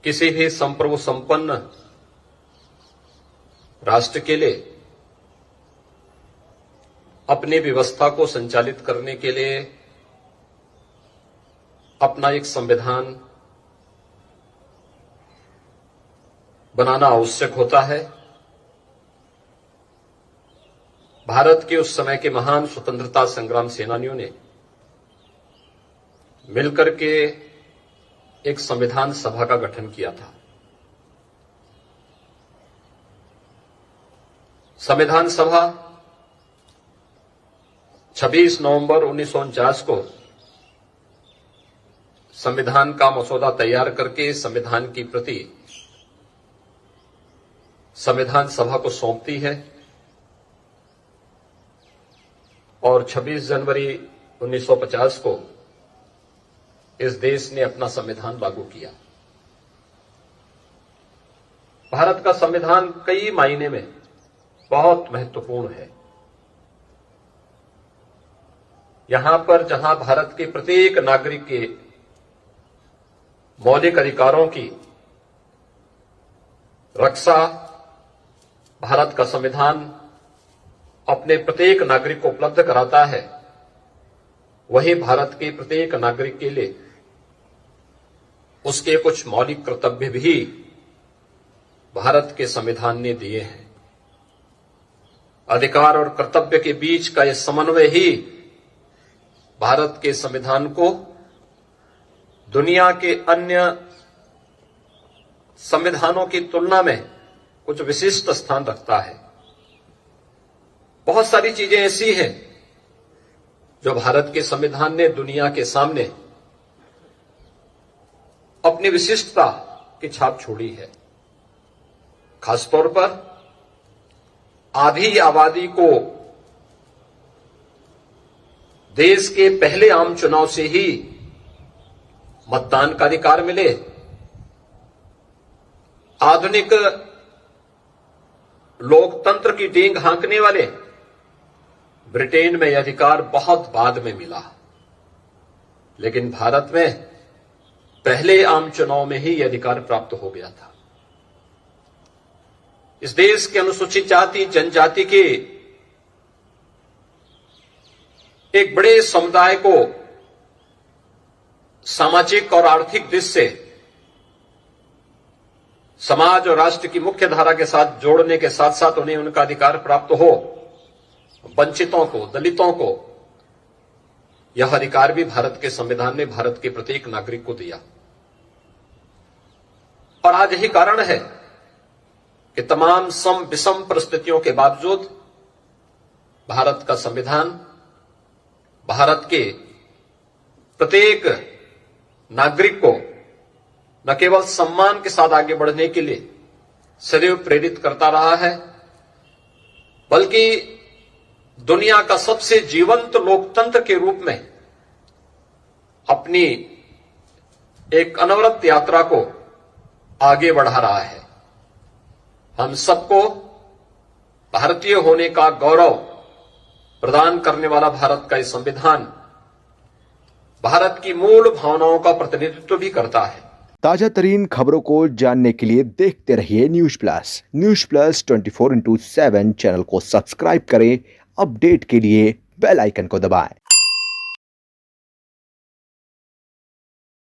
किसी भी संप्रभु संपन्न राष्ट्र के लिए अपनी व्यवस्था को संचालित करने के लिए अपना एक संविधान बनाना आवश्यक होता है। भारत के उस समय के महान स्वतंत्रता संग्राम सेनानियों ने मिलकर के एक संविधान सभा का गठन किया था। संविधान सभा 26 नवंबर 1949 को संविधान का मसौदा तैयार करके संविधान की प्रति संविधान सभा को सौंपती है और 26 जनवरी 1950 को इस देश ने अपना संविधान लागू किया। भारत का संविधान कई मायने में बहुत महत्वपूर्ण है। यहां पर जहां भारत के प्रत्येक नागरिक के मौलिक अधिकारों की रक्षा भारत का संविधान अपने प्रत्येक नागरिक को उपलब्ध कराता है, वही भारत के प्रत्येक नागरिक के लिए उसके कुछ मौलिक कर्तव्य भी भारत के संविधान ने दिए हैं। अधिकार और कर्तव्य के बीच का यह समन्वय ही भारत के संविधान को दुनिया के अन्य संविधानों की तुलना में कुछ विशिष्ट स्थान रखता है। बहुत सारी चीजें ऐसी हैं जो भारत के संविधान ने दुनिया के सामने अपनी विशिष्टता की छाप छोड़ी है। खासतौर पर आधी आबादी को देश के पहले आम चुनाव से ही मतदान का अधिकार मिले। आधुनिक लोकतंत्र की डींग हाँकने वाले ब्रिटेन में यह अधिकार बहुत बाद में मिला, लेकिन भारत में पहले आम चुनाव में ही यह अधिकार प्राप्त हो गया था। इस देश के अनुसूचित जाति जनजाति के एक बड़े समुदाय को सामाजिक और आर्थिक दृष्टि से समाज और राष्ट्र की मुख्य धारा के साथ जोड़ने के साथ साथ उन्हें उनका अधिकार प्राप्त हो। वंचितों को, दलितों को यह अधिकार भी भारत के संविधान ने भारत के प्रत्येक नागरिक को दिया। और आज यही कारण है कि तमाम सम विषम परिस्थितियों के बावजूद भारत का संविधान भारत के प्रत्येक नागरिक को न केवल सम्मान के साथ आगे बढ़ने के लिए सदैव प्रेरित करता रहा है, बल्कि दुनिया का सबसे जीवंत लोकतंत्र के रूप में अपनी एक अनवरत यात्रा को आगे बढ़ा रहा है। हम सबको भारतीय होने का गौरव प्रदान करने वाला भारत का यह संविधान भारत की मूल भावनाओं का प्रतिनिधित्व भी करता है। ताजा तरीन खबरों को जानने के लिए देखते रहिए न्यूज प्लस 24/7 चैनल को सब्सक्राइब करें। अपडेट के लिए बेल आइकन को दबाएं।